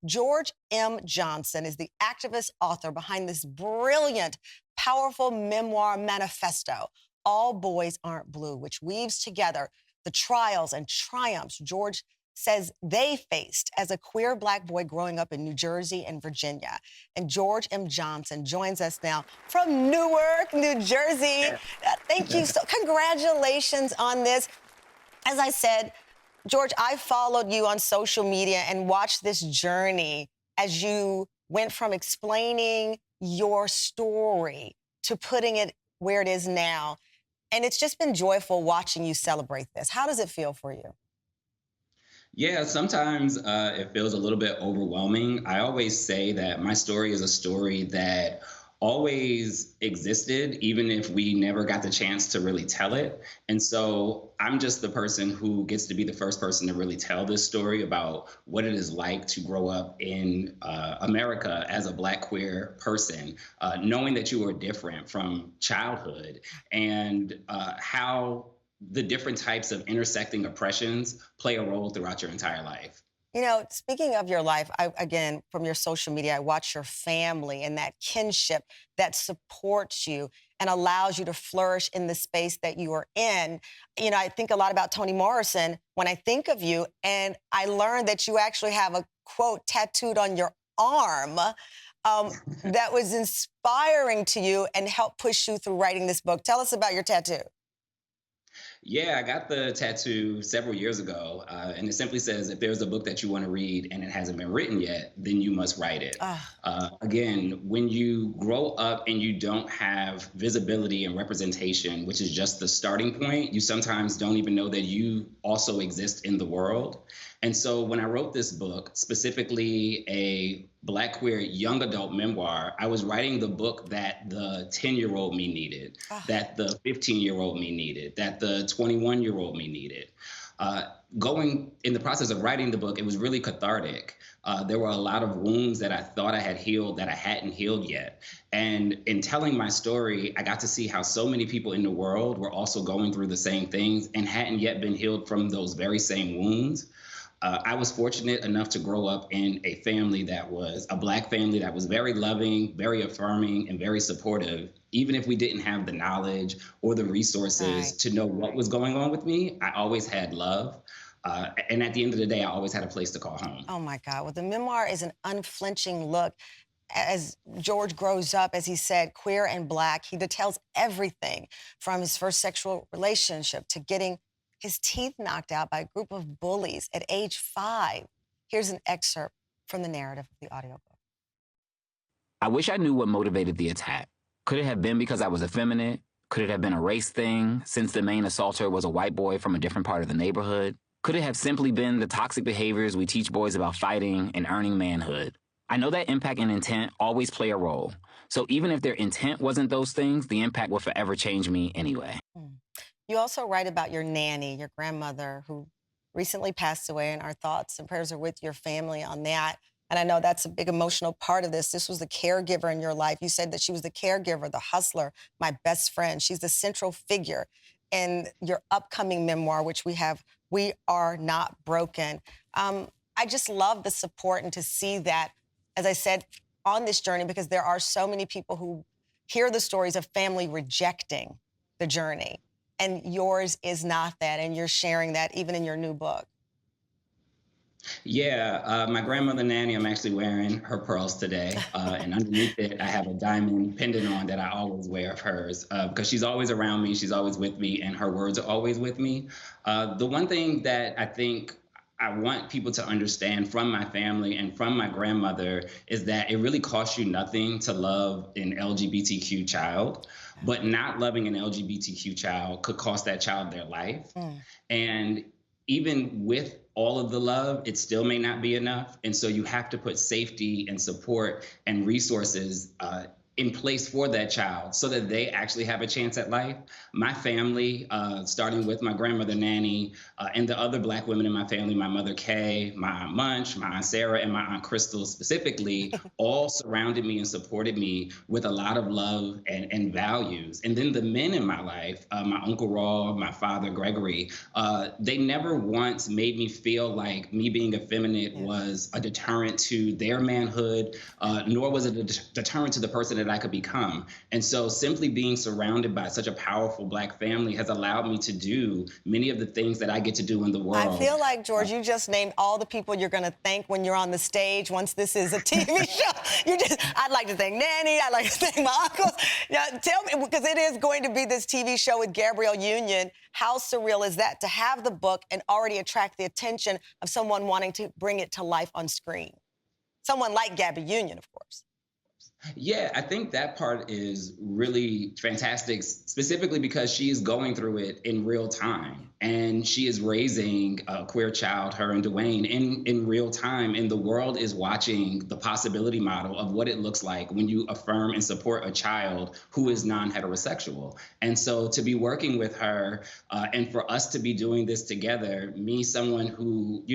George M. Johnson is the activist author behind this brilliant, powerful memoir manifesto, All Boys Aren't Blue, which weaves together the trials and triumphs George says they faced as a queer Black boy growing up in New Jersey and Virginia. And George M. Johnson joins us now from Newark, New Jersey. Thank you. So, congratulations on this. As I said, George, I followed you on social media and watched this journey as you went from explaining your story to putting it where it is now. And it's just been joyful watching you celebrate this. How does it feel for you? Yeah, sometimes it feels a little bit overwhelming. I always say that my story is a story that always existed, even if we never got the chance to really tell it. And so I'm just the person who gets to be the first person to really tell this story about what it is like to grow up in America as a Black queer person, knowing that you are different from childhood and how the different types of intersecting oppressions play a role throughout your entire life. You know, speaking of your life, again, from your social media, I watch your family and that kinship that supports you and allows you to flourish in the space that you are in. You know, I think a lot about Toni Morrison when I think of you, and I learned that you actually have a quote tattooed on your arm that was inspiring to you and helped push you through writing this book. Tell us about your tattoo. Yeah, I got the tattoo several years ago, and it simply says, if there's a book that you want to read and it hasn't been written yet, then you must write it. Ah, Again, when you grow up and you don't have visibility and representation, which is just the starting point, you sometimes don't even know that you also exist in the world. And so when I wrote this book, specifically a Black queer young adult memoir, I was writing the book that the 10-year-old me needed, ah. that the 15-year-old me needed, that the 21-year-old me needed. Going in the process of writing the book, it was really cathartic. There were a lot of wounds that I thought I had healed that I hadn't healed yet. And in telling my story, I got to see how so many people in the world were also going through the same things and hadn't yet been healed from those very same wounds. I was fortunate enough to grow up in a family that was a Black family that was very loving, very affirming, and very supportive. Even if we didn't have the knowledge or the resources Right. to know what was going on with me, I always had love. And at the end of the day, I always had a place to call home. Oh my God. Well, the memoir is an unflinching look as George grows up, as he said, queer and Black. He details everything from his first sexual relationship to getting his teeth knocked out by a group of bullies at age 5. Here's an excerpt from the narrative of the audiobook. I wish I knew what motivated the attack. Could it have been because I was effeminate? Could it have been a race thing, since the main assaulter was a white boy from a different part of the neighborhood? Could it have simply been the toxic behaviors we teach boys about fighting and earning manhood? I know that impact and intent always play a role. So even if their intent wasn't those things, the impact will forever change me anyway. Mm. You also write about your nanny, your grandmother, who recently passed away, and our thoughts and prayers are with your family on that. And I know that's a big emotional part of this. This was the caregiver in your life. You said that she was the caregiver, the hustler, my best friend. She's the central figure in your upcoming memoir, which we have, We Are Not Broken. I just love the support and to see that, as I said, on this journey, because there are so many people who hear the stories of family rejecting the journey. And yours is not that. And you're sharing that even in your new book. Yeah, my grandmother Nanny, I'm actually wearing her pearls today. And underneath it, I have a diamond pendant on that I always wear of hers because she's always around me. She's always with me, and her words are always with me. The one thing that I think I want people to understand from my family and from my grandmother is that it really costs you nothing to love an LGBTQ child, but not loving an LGBTQ child could cost that child their life. Mm. And even with all of the love, it still may not be enough. And so you have to put safety and support and resources in place for that child so that they actually have a chance at life. My family, starting with my grandmother Nanny and the other Black women in my family, my mother Kay, my Aunt Munch, my Aunt Sarah, and my Aunt Crystal specifically, all surrounded me and supported me with a lot of love and values. And then the men in my life, my Uncle Raw, my father Gregory, they never once made me feel like me being effeminate was a deterrent to their manhood, nor was it a deterrent to the person that I could become. And so simply being surrounded by such a powerful Black family has allowed me to do many of the things that I get to do in the world. I feel like, George, you just named all the people you're going to thank when you're on the stage once this is a TV show. I'd like to thank Nanny. I'd like to thank my uncles. Now, tell me, because it is going to be this TV show with Gabrielle Union, how surreal is that to have the book and already attract the attention of someone wanting to bring it to life on screen? Someone like Gabby Union, of course. Yeah, I think that part is really fantastic, specifically because she is going through it in real time. And she is raising a queer child, her and Dwayne, in real time. And the world is watching the possibility model of what it looks like when you affirm and support a child who is non-heterosexual. And so to be working with her and for us to be doing this together, me, someone who,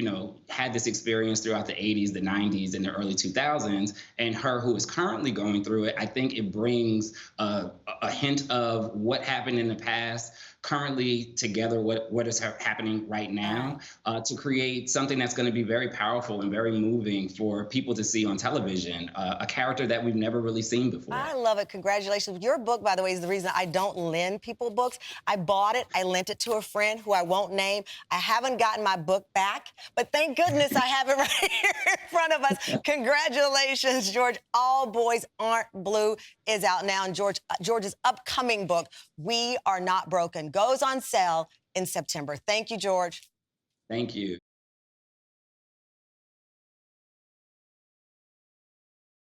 had this experience throughout the 80s, the 90s, and the early 2000s, and her who is currently going through it, I think it brings a hint of what happened in the past, currently together what is happening right now, to create something that's going to be very powerful and very moving for people to see on television, a character that we've never really seen before. I love it. Congratulations. Your book, by the way, is the reason I don't lend people books. I bought it. I lent it to a friend who I won't name. I haven't gotten my book back, but thank goodness I have it right here in front of us. Congratulations, George. All Boys Aren't Blue is out now, and George's upcoming book, We Are Not Broken, goes on sale in September. Thank you, George. Thank you.